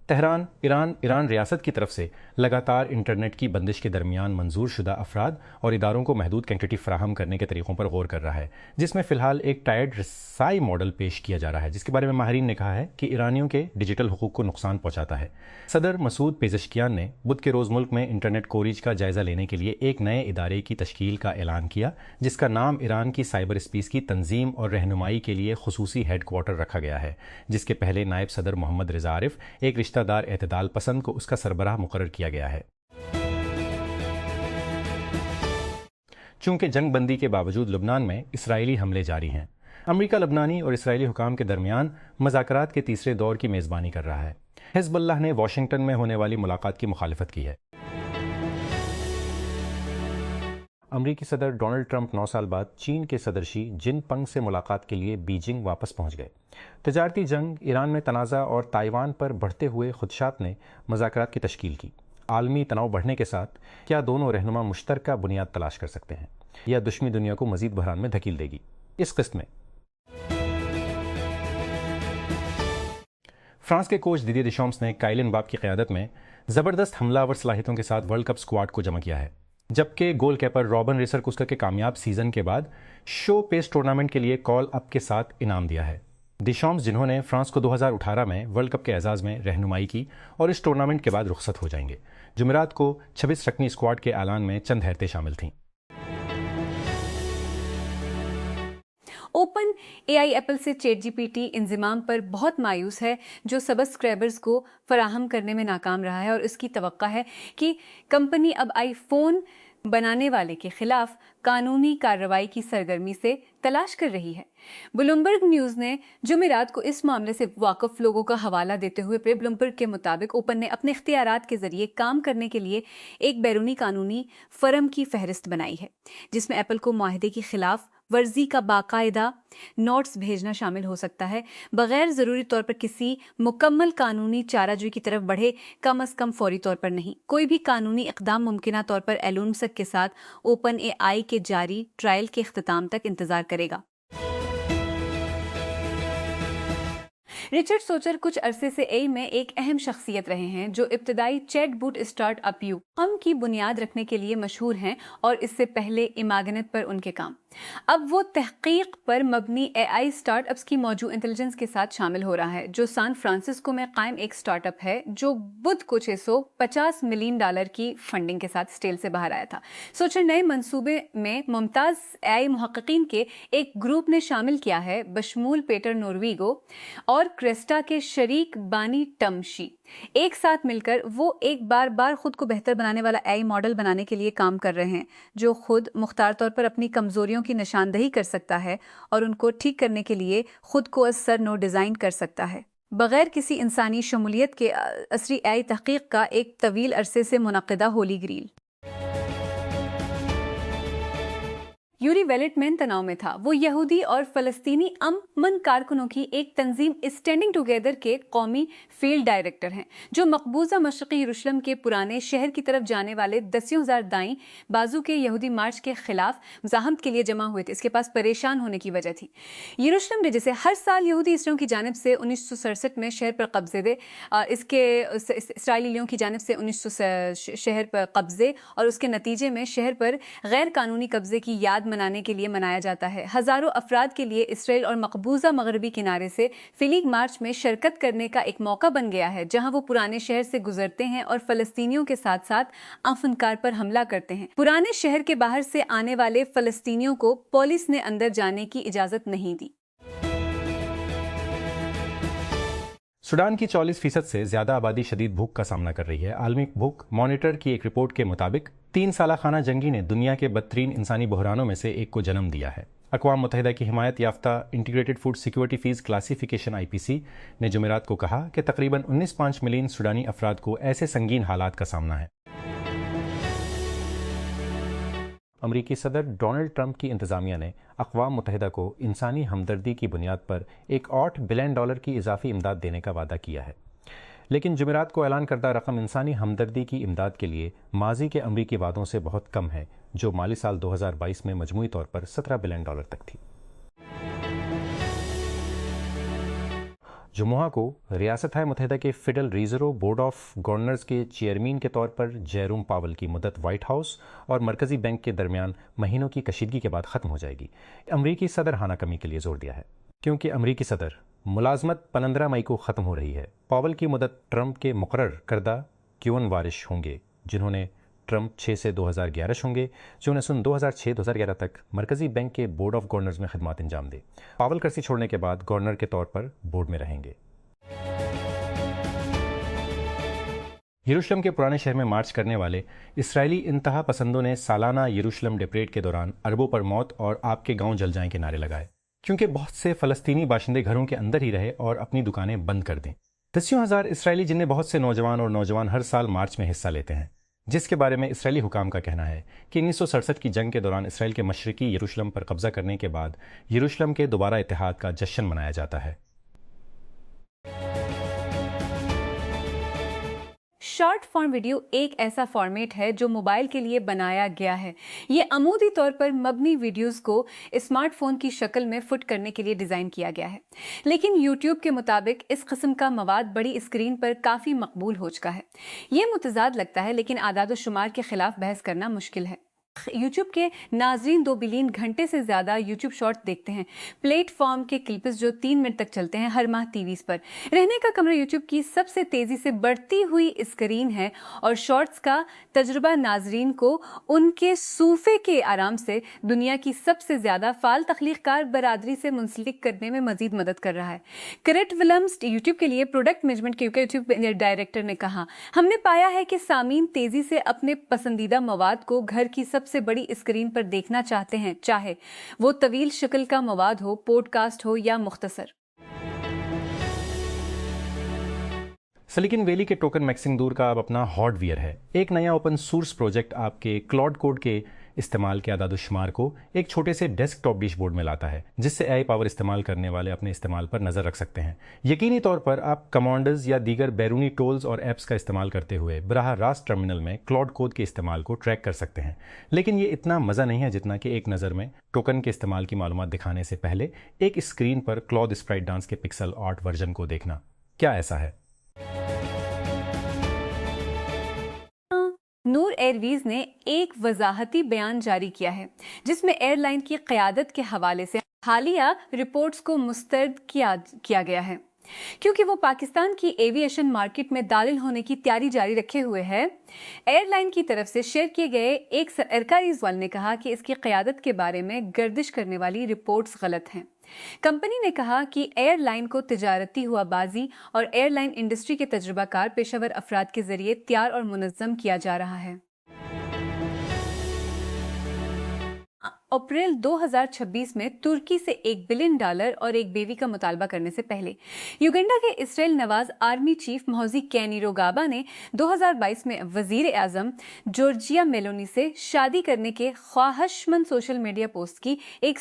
Tehran Iran ریاست کی طرف سے لگاتار انٹرنیٹ کی بندش کے درمیان منظور شدہ افراد اور اداروں کو محدود کنیکٹیوٹی فراہم کرنے کے طریقوں پر غور کر رہا ہے، جس میں فی الحال ایک ٹائرڈ رسائی ماڈل پیش کیا جا رہا ہے، جس کے بارے میں ماہرین نے کہا ہے کہ ایرانیوں کے ڈیجیٹل حقوق کو نقصان پہنچاتا ہے۔ صدر مسعود پیزشکیان نے بدھ کے روز ملک میں انٹرنیٹ کوریج کا جائزہ لینے کے لیے ایک نئے ادارے کی تشکیل کا اعلان کیا، جس کا نام ایران کی سائبر اسپیس کی تنظیم اور رہنمائی کے لیے خصوصی ہیڈ کوارٹر رکھا گیا ہے، جس کے پہلے نائب صدر محمد رضا عارف، ایک رشتہ دار اعتدال پسند کو اس کا سربراہ مقرر کیا گیا ہے۔ چونکہ جنگ بندی کے باوجود لبنان میں اسرائیلی حملے جاری ہیں، امریکہ لبنانی اور اسرائیلی حکام کے درمیان مذاکرات کے تیسرے دور کی میزبانی کر رہا ہے۔ حزب اللہ نے واشنگٹن میں ہونے والی ملاقات کی مخالفت کی ہے۔ امریکی صدر ڈونلڈ ٹرمپ 9 سال بعد چین کے صدر شی جن پنگ سے ملاقات کے لیے بیجنگ واپس پہنچ گئے۔ تجارتی جنگ، ایران میں تنازع اور تائیوان پر بڑھتے ہوئے خدشات نے مذاکرات کی تشکیل کی۔ عالمی تناؤ بڑھنے کے ساتھ کیا دونوں رہنما مشترکہ بنیاد تلاش کر سکتے ہیں یا دشمنی دنیا کو مزید بحران میں دھکیل دے گی؟ اس قسط میں فرانس کے کوچ دیدیے دیشامپس نے کائلن مباپے کی قیادت میں زبردست حملہ آور صلاحیتوں کے ساتھ ورلڈ کپ اسکواڈ کو جمع کیا ہے، جبکہ گول کیپر رابن ریسرکوسکا کے کامیاب سیزن کے بعد شو پیس ٹورنامنٹ کے لیے کال اپ کے ساتھ انعام دیا ہے۔ دیشامپس، جنہوں نے فرانس کو 2018 میں ورلڈ کپ کے اعزاز میں رہنمائی کی اور اس ٹورنامنٹ کے بعد رخصت ہو جائیں گے، جمعرات کو 26 رکنی اسکواڈ کے اعلان میں چند حیرتیں شامل تھیں۔ اوپن اے آئی ایپل سے چیٹ جی پی ٹی انضمام پر بہت مایوس ہے، جو سبسکرائبرز کو فراہم کرنے میں ناکام رہا ہے، اور اس کی توقع ہے کہ کمپنی اب آئی فون بنانے والے کے خلاف قانونی کارروائی کی سرگرمی سے تلاش کر رہی ہے۔ بلومبرگ نیوز نے جمعرات کو اس معاملے سے واقف لوگوں کا حوالہ دیتے ہوئے بلومبرگ کے مطابق اوپن نے اپنے اختیارات کے ذریعے کام کرنے کے لیے ایک بیرونی قانونی فرم کی فہرست بنائی ہے، جس میں ایپل کو معاہدے کی خلاف ورزی کا باقاعدہ نوٹس بھیجنا شامل ہو سکتا ہے، بغیر ضروری طور پر کسی مکمل قانونی چارہ جوئی کی طرف بڑھے، کم از کم فوری طور پر نہیں۔ کوئی بھی قانونی اقدام ممکنہ طور پر ایلون مسک کے ساتھ اوپن اے آئی کے جاری ٹرائل کے اختتام تک انتظار کرے گا۔ رچرڈ سوچر کچھ عرصے سے اے میں ایک اہم شخصیت رہے ہیں، جو ابتدائی چیٹ بوٹ اسٹارٹ اپ کی بنیاد رکھنے کے لیے مشہور ہیں، اور اس سے پہلے ایماگنٹ پر ان کے کام۔ اب وہ تحقیق پر مبنی اے آئی اسٹارٹ اپس کی موجود انٹیلیجنس کے ساتھ شامل ہو رہا ہے، جو سان فرانسسکو میں قائم ایک اسٹارٹ اپ ہے، جو بدھ کو $650 ملین کی فنڈنگ کے ساتھ اسٹیل سے باہر آیا تھا۔ سوچر نئے منصوبے میں ممتاز اے آئی محققین کے ایک گروپ نے شامل کیا ہے، بشمول پیٹر نورویگو اور کریسٹا کے شریک بانی ٹمشی۔ ایک ساتھ مل کر وہ ایک بار خود کو بہتر بنانے والا اے آئی ماڈل بنانے کے لیے کام کر رہے ہیں، جو خود مختار طور پر اپنی کمزوریوں کی نشاندہی کر سکتا ہے اور ان کو ٹھیک کرنے کے لیے خود کو از سر نو ڈیزائن کر سکتا ہے، بغیر کسی انسانی شمولیت کے۔ عصری اے آئی تحقیق کا ایک طویل عرصے سے منعقدہ ہولی گریل یوری ویلٹمین تناؤ میں تھا۔ وہ یہودی اور فلسطینی امن کارکنوں کی ایک تنظیم اسٹینڈنگ ٹوگیدر کے قومی فیلڈ ڈائریکٹر ہیں، جو مقبوضہ مشرقی یروشلم کے پرانے شہر کی طرف جانے والے 10,000 دائیں بازو کے یہودی مارچ کے خلاف مزاحمت کے لیے جمع ہوئے تھے۔ اس کے پاس پریشان ہونے کی وجہ تھی۔ یروشلم ڈے، جسے ہر سال یہودی اسرائیلیوں کی جانب سے 1967 میں شہر پر قبضے دے، اس کے اسرائیلیوں کی جانب سے 1900 شہر پر قبضے اور اس کے نتیجے میں شہر پر غیر قانونی قبضے کی یاد منانے کے لیے منایا جاتا ہے۔ ہزاروں افراد کے لیے اسرائیل اور مقبوضہ مغربی کنارے سے فلیگ مارچ میں شرکت کرنے کا ایک موقع بن گیا ہے، جہاں وہ پرانے شہر سے گزرتے ہیں اور فلسطینیوں کے ساتھ ساتھ افنکار پر حملہ کرتے ہیں۔ پرانے شہر کے باہر سے آنے والے فلسطینیوں کو پولیس نے اندر جانے کی اجازت نہیں دی۔ سوڈان کی 40% سے زیادہ آبادی شدید بھوک کا سامنا کر رہی ہے۔ عالمی بھوک مانیٹر کی ایک رپورٹ کے مطابق 3 سالہ خانہ جنگی نے دنیا کے بدترین انسانی بحرانوں میں سے ایک کو جنم دیا ہے۔ اقوام متحدہ کی حمایت یافتہ integrated food security phase classification IPC نے جمعرات کو کہا کہ تقریباً 19.5 ملین سوڈانی افراد کو ایسے سنگین حالات کا سامنا ہے۔ امریکی صدر ڈونلڈ ٹرمپ کی انتظامیہ نے اقوام متحدہ کو انسانی ہمدردی کی بنیاد پر ایک $8 بلین کی اضافی امداد دینے کا وعدہ کیا ہے، لیکن جمعرات کو اعلان کردہ رقم انسانی ہمدردی کی امداد کے لیے ماضی کے امریکی وعدوں سے بہت کم ہے، جو مالی سال 2022 میں مجموعی طور پر $17 بلین تک تھی۔ جمعہ کو ریاست متحدہ کے federal reserve board of governors کے چیئرمین کے طور پر جیروم پاول کی مدت وائٹ ہاؤس اور مرکزی بینک کے درمیان مہینوں کی کشیدگی کے بعد ختم ہو جائے گی۔ امریکی صدر ہانہ کمی کے لیے زور دیا ہے، کیونکہ امریکی صدر ملازمت 15 مئی کو ختم ہو رہی ہے۔ پاول کی مدت ٹرمپ کے مقرر کردہ کیون وارث ہوں گے، جنہوں نے ٹرمپ 6 سے 2011 ہوں گے، جو نے سن 2006-2011 تک مرکزی بینک کے بورڈ آف گورنرز میں خدمات انجام دے۔ پاول کرسی چھوڑنے کے بعد گورنر کے طور پر بورڈ میں رہیں گے۔ یروشلم کے پرانے شہر میں مارچ کرنے والے اسرائیلی انتہا پسندوں نے سالانہ یروشلم ڈے پریڈ کے دوران اربوں پر موت اور آپ کے گاؤں جل جائیں کے نعرے لگائے، کیونکہ بہت سے فلسطینی باشندے گھروں کے اندر ہی رہے اور اپنی دکانیں بند کر دیں۔ دسیوں ہزار اسرائیلی، جن میں بہت سے نوجوان ہر سال مارچ میں حصہ لیتے ہیں، جس کے بارے میں اسرائیلی حکام کا کہنا ہے کہ 1967 کی جنگ کے دوران اسرائیل کے مشرقی یروشلم پر قبضہ کرنے کے بعد یروشلم کے دوبارہ اتحاد کا جشن منایا جاتا ہے۔ شارٹ فارم ویڈیو ایک ایسا فارمیٹ ہے جو موبائل کے لیے بنایا گیا ہے۔ یہ عمودی طور پر مبنی ویڈیوز کو اسمارٹ فون کی شکل میں فٹ کرنے کے لیے ڈیزائن کیا گیا ہے، لیکن یوٹیوب کے مطابق اس قسم کا مواد بڑی اسکرین پر کافی مقبول ہو چکا ہے۔ یہ متضاد لگتا ہے، لیکن اعداد و شمار کے خلاف بحث کرنا مشکل ہے۔ یوٹیوب کے ناظرین 2 بلین گھنٹے سے زیادہ یوٹیوب شارٹ دیکھتے ہیں، پلیٹ فارم کے کلپس جو 3 منٹ تک چلتے ہیں ہر ماہ ٹی ویز پر۔ رہنے کا کمرہ یوٹیوب کی سب سے تیزی سے بڑھتی ہوئی اسکرین ہے، اور شارٹس کا تجربہ ناظرین کو ان کے صوفے کے آرام سے دنیا کی سب سے زیادہ فعال تخلیق کار برادری سے منسلک کرنے میں مزید مدد کر رہا ہے۔ کریٹ ولمز یوٹیوب کے لیے پروڈکٹ مینجمنٹ کے یوٹیوب ڈائریکٹر نے کہا، ہم نے پایا ہے کہ سامعین تیزی سے اپنے پسندیدہ مواد کو گھر کی سب سے بڑی اسکرین پر دیکھنا چاہتے ہیں، چاہے وہ طویل شکل کا مواد ہو، پوڈ کاسٹ ہو یا مختصر۔ سلیکن ویلی کے ٹوکن میکسنگ دور کا اب اپنا ہارڈ ویئر ہے۔ ایک نیا اوپن سورس پروجیکٹ آپ کے کلاؤڈ کوڈ کے استعمال کے اعداد و شمار کو ایک چھوٹے سے ڈیسک ٹاپ ڈیش بورڈ میں لاتا ہے، جس سے AI پاور استعمال کرنے والے اپنے استعمال پر نظر رکھ سکتے ہیں۔ یقینی طور پر آپ کمانڈز یا دیگر بیرونی ٹولز اور ایپس کا استعمال کرتے ہوئے براہ راست ٹرمینل میں کلاؤڈ کوڈ کے استعمال کو ٹریک کر سکتے ہیں، لیکن یہ اتنا مزہ نہیں ہے جتنا کہ ایک نظر میں ٹوکن کے استعمال کی معلومات دکھانے سے پہلے ایک اسکرین پر کلود اسپرائٹ ڈانس کے پکسل آرٹ ورژن کو دیکھنا۔ کیا ایسا ہے؟ نور ایئر ویز نے ایک وضاحتی بیان جاری کیا ہے، جس میں ایئر لائن کی قیادت کے حوالے سے حالیہ رپورٹس کو مسترد کیا گیا ہے، کیونکہ وہ پاکستان کی ایویشن مارکیٹ میں داخل ہونے کی تیاری جاری رکھے ہوئے ہے۔ ایئر لائن کی طرف سے شیئر کیے گئے ایک سرکاری سوال نے کہا کہ اس کی قیادت کے بارے میں گردش کرنے والی رپورٹس غلط ہیں۔ کمپنی نے کہا کہ ایئر لائن کو تجارتی ہوا بازی اور ایئر لائن انڈسٹری کے تجربہ کار پیشہ ور افراد کے ذریعے تیار اور منظم کیا جا رہا ہے۔ اپریل 2026 میں ترکی سے $1 بلین اور ایک بیوی کا مطالبہ کرنے سے پہلے یوگنڈا کے اسرائیل نواز آرمی چیف محوزی کینی روگابا نے 2022 میں وزیر اعظم جورجیا میلونی سے شادی کرنے کے خواہش مند سوشل میڈیا پوسٹ کی ایک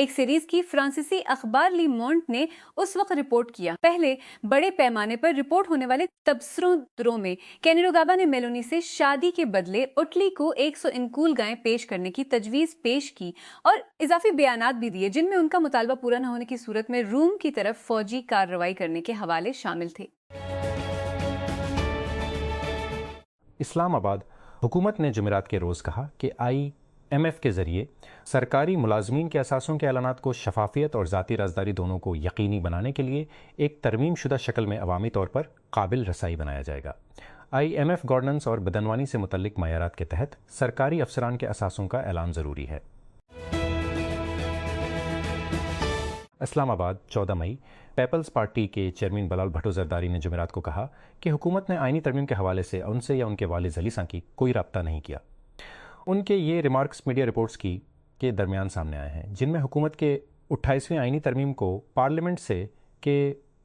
سیریز کی فرانسیسی اخبار لی مونڈ نے اس وقت رپورٹ کیا۔ پہلے بڑے پیمانے پر رپورٹ ہونے والے تبصروں میں کینی روگابا نے میلونی سے شادی کے بدلے اٹلی کو 100 انکول گائیں پیش کرنے کی تجویز پیش کی اور اضافی بیانات بھی دیے، جن میں ان کا مطالبہ پورا نہ ہونے کی صورت میں روم کی طرف فوجی کارروائی کرنے کے حوالے شامل تھے۔ اسلام آباد حکومت نے جمعرات کے روز کہا کہ IMF کے ذریعے سرکاری ملازمین کے اثاثوں کے اعلانات کو شفافیت اور ذاتی رازداری دونوں کو یقینی بنانے کے لیے ایک ترمیم شدہ شکل میں عوامی طور پر قابل رسائی بنایا جائے گا۔ IMF گورننس اور بدعنوانی سے متعلق معیارات کے تحت سرکاری افسران کے اثاثوں کا اعلان ضروری ہے۔ اسلام آباد 14 مئی پیپلز پارٹی کے چیئرمین بلال بھٹو زرداری نے جمعرات کو کہا کہ حکومت نے آئینی ترمیم کے حوالے سے ان سے یا ان کے والد ذلیساں کی کوئی رابطہ نہیں کیا۔ ان کے یہ ریمارکس میڈیا رپورٹس کے درمیان سامنے آئے ہیں، جن میں حکومت کے 28ویں آئینی ترمیم کو پارلیمنٹ سے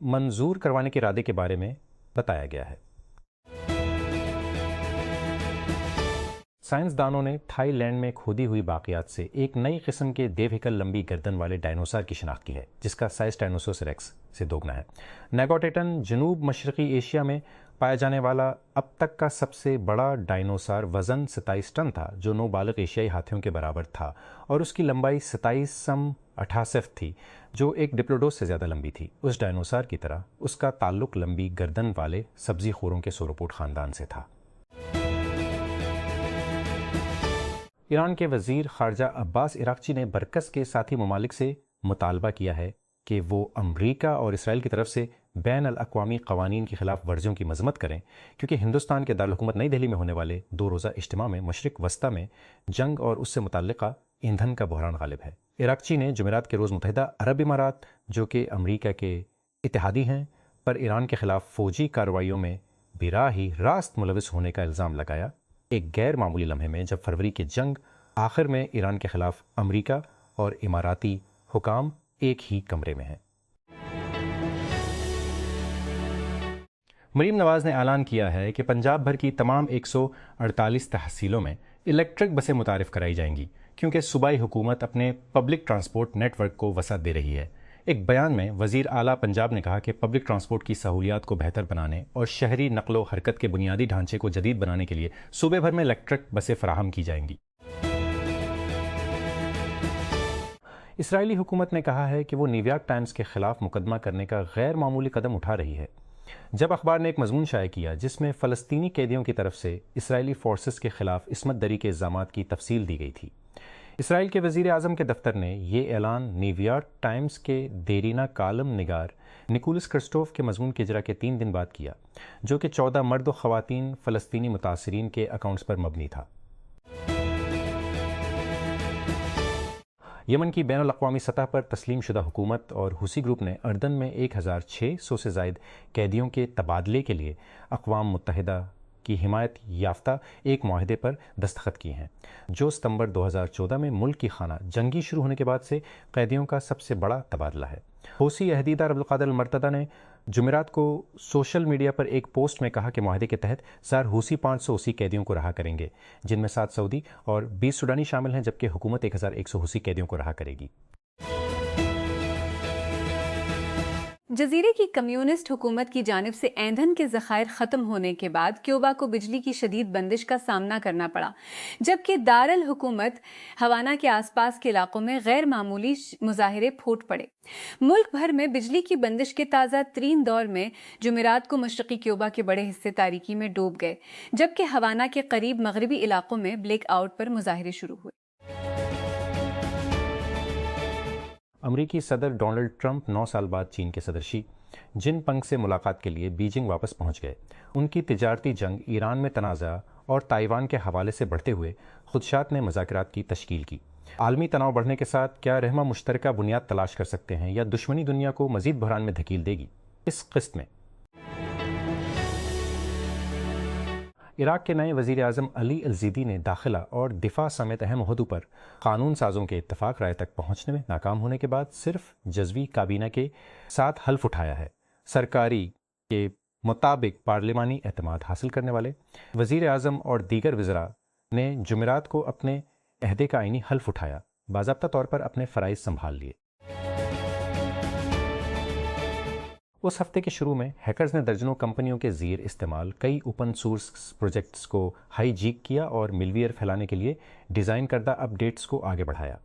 منظور کروانے کے ارادے کے بارے میں بتایا گیا ہے۔ سائنسدانوں نے تھائی لینڈ میں کھودی ہوئی باقیات سے ایک نئی قسم کے دیو ہیکل لمبی گردن والے ڈائنوسار کی شناخت کی ہے، جس کا سائز ٹائنوسورس ریکس سے دوگنا ہے۔ نیگوٹیٹن جنوب مشرقی ایشیا میں پایا جانے والا اب تک کا سب سے بڑا ڈائنوسار وزن 27 ٹن تھا، جو 9 بالغ ایشیائی ہاتھیوں کے برابر تھا، اور اس کی لمبائی 27.68 تھی، جو ایک ڈپلوڈوس سے زیادہ لمبی تھی۔ اس ڈائنوسار کی طرح اس کا تعلق لمبی گردن والے سبزی خوروں کے سوروپوڈ خاندان سے تھا۔ ایران کے وزیر خارجہ عباس عراقچی نے برکس کے ساتھی ممالک سے مطالبہ کیا ہے کہ وہ امریکہ اور اسرائیل کی طرف سے بین الاقوامی قوانین کی خلاف ورزیوں کی مذمت کریں، کیونکہ ہندوستان کے دارالحکومت نئی دہلی میں ہونے والے 2 روزہ اجتماع میں مشرق وسطیٰ میں جنگ اور اس سے متعلقہ ایندھن کا بحران غالب ہے۔ عراقچی نے جمعرات کے روز متحدہ عرب امارات، جو کہ امریکہ کے اتحادی ہیں، پر ایران کے خلاف فوجی کارروائیوں میں براہ راست ملوث ہونے کا الزام لگایا، ایک غیر معمولی لمحے میں جب فروری کی جنگ آخر میں ایران کے خلاف امریکہ اور اماراتی حکام ایک ہی کمرے میں ہیں۔ مریم نواز نے اعلان کیا ہے کہ پنجاب بھر کی تمام 148 تحصیلوں میں الیکٹرک بسیں متعارف کرائی جائیں گی، کیونکہ صوبائی حکومت اپنے پبلک ٹرانسپورٹ نیٹ ورک کو وسعت دے رہی ہے۔ ایک بیان میں وزیر اعلیٰ پنجاب نے کہا کہ پبلک ٹرانسپورٹ کی سہولیات کو بہتر بنانے اور شہری نقل و حرکت کے بنیادی ڈھانچے کو جدید بنانے کے لیے صوبے بھر میں الیکٹرک بسیں فراہم کی جائیں گی۔ اسرائیلی حکومت نے کہا ہے کہ وہ نیویارک ٹائمز کے خلاف مقدمہ کرنے کا غیر معمولی قدم اٹھا رہی ہے، جب اخبار نے ایک مضمون شائع کیا جس میں فلسطینی قیدیوں کی طرف سے اسرائیلی فورسز کے خلاف عصمت دری کے الزامات کی تفصیل دی گئی تھی۔ اسرائیل کے وزیر اعظم کے دفتر نے یہ اعلان نیویارک ٹائمز کے دیرینہ کالم نگار نکولس کرسٹوف کے مضمون کی اجرا کے 3 دن بعد کیا، جو کہ 14 مرد و خواتین فلسطینی متاثرین کے اکاؤنٹس پر مبنی تھا۔ یمن کی بین الاقوامی سطح پر تسلیم شدہ حکومت اور حوثی گروپ نے اردن میں 1600 سے زائد قیدیوں کے تبادلے کے لیے اقوام متحدہ کی حمایت یافتہ ایک معاہدے پر دستخط کیے ہیں، جو ستمبر 2014 میں ملک کی خانہ جنگی شروع ہونے کے بعد سے قیدیوں کا سب سے بڑا تبادلہ ہے۔ حوثی عہدیدار عبدالقادر المرتضی نے جمعرات کو سوشل میڈیا پر ایک پوسٹ میں کہا کہ معاہدے کے تحت ظاہر حوثی 580 قیدیوں کو رہا کریں گے، جن میں 7 سعودی اور 20 سوڈانی شامل ہیں، جبکہ حکومت 1100 حوثی قیدیوں کو رہا کرے گی۔ جزیرے کی کمیونسٹ حکومت کی جانب سے ایندھن کے ذخائر ختم ہونے کے بعد کیوبا کو بجلی کی شدید بندش کا سامنا کرنا پڑا، جبکہ دارالحکومت ہوانا کے آس پاس کے علاقوں میں غیر معمولی مظاہرے پھوٹ پڑے۔ ملک بھر میں بجلی کی بندش کے تازہ ترین دور میں جمعرات کو مشرقی کیوبا کے بڑے حصے تاریکی میں ڈوب گئے، جبکہ ہوانا کے قریب مغربی علاقوں میں بلیک آؤٹ پر مظاہرے شروع ہوئے۔ امریکی صدر ڈونلڈ ٹرمپ 9 سال بعد چین کے صدر شی جن پنگ سے ملاقات کے لیے بیجنگ واپس پہنچ گئے۔ ان کی تجارتی جنگ ایران میں تنازع اور تائیوان کے حوالے سے بڑھتے ہوئے خدشات نے مذاکرات کی تشکیل کی۔ عالمی تناؤ بڑھنے کے ساتھ کیا رہنما مشترکہ بنیاد تلاش کر سکتے ہیں یا دشمنی دنیا کو مزید بحران میں دھکیل دے گی؟ اس قسط میں عراق کے نئے وزیر اعظم علی الزیدی نے داخلہ اور دفاع سمیت اہم عہدوں پر قانون سازوں کے اتفاق رائے تک پہنچنے میں ناکام ہونے کے بعد صرف جزوی کابینہ کے ساتھ حلف اٹھایا ہے۔ سرکاری کے مطابق پارلیمانی اعتماد حاصل کرنے والے وزیر اعظم اور دیگر وزراء نے جمعرات کو اپنے عہدے کا آئینی حلف اٹھایا، باضابطہ طور پر اپنے فرائض سنبھال لیے۔ اس ہفتے کے شروع میں ہیکرز نے درجنوں کمپنیوں کے زیر استعمال کئی اوپن سورس پروجیکٹس کو ہائی جیک کیا اور مل ویئر پھیلانے کے لیے ڈیزائن کردہ اپ ڈیٹس کو آگے بڑھایا۔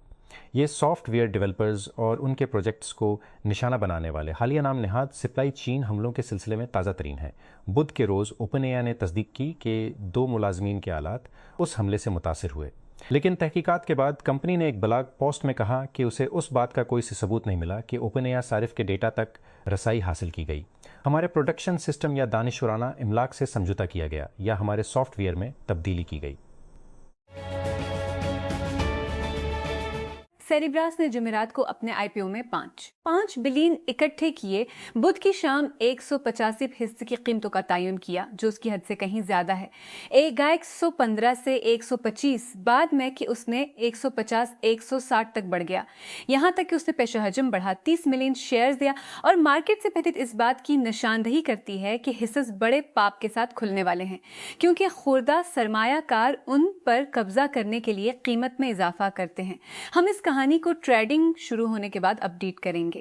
یہ سافٹ ویئر ڈیولپرز اور ان کے پروجیکٹس کو نشانہ بنانے والے حالیہ نام نہاد سپلائی چین حملوں کے سلسلے میں تازہ ترین ہے۔ بدھ کے روز اوپن اے آئی نے تصدیق کی کہ 2 ملازمین کے آلات اس حملے سے متاثر ہوئے، لیکن تحقیقات کے بعد کمپنی نے ایک بلاگ پوسٹ میں کہا کہ اسے اس بات کا کوئی ثبوت نہیں ملا کہ اوپن اے آئی صارف کے ڈیٹا تک رسائی حاصل کی گئی۔ ہمارے پروڈکشن سسٹم یا دانشورانہ املاک سے سمجھوتہ کیا گیا یا ہمارے سافٹ ویئر میں تبدیلی کی گئی۔ سیریبراس نے جمعرات کو اپنے آئی پی او میں 5 بلین اکٹھے کیے۔ بدھ کی شام 185 حصے کی قیمتوں کا تعین کیا، جو اس کی حد سے کہیں زیادہ ہے۔ ایک گائے 115 سے 125، بعد میں کہ اس نے 150 160 تک بڑھ گیا، یہاں تک کہ اس نے پیش و حجم بڑھا 30 ملین شیئرز دیا، اور مارکیٹ سے پہلے اس بات کی نشاندہی کرتی ہے کہ حصص بڑے پاپ کے ساتھ کھلنے والے ہیں، کیونکہ خوردہ سرمایہ کار ان پر قبضہ کرنے کے لیے قیمت میں اضافہ کرتے ہیں۔ ہم اس کہانی کو ٹریڈنگ شروع ہونے کے بعد اپ ڈیٹ کریں گے۔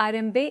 RMB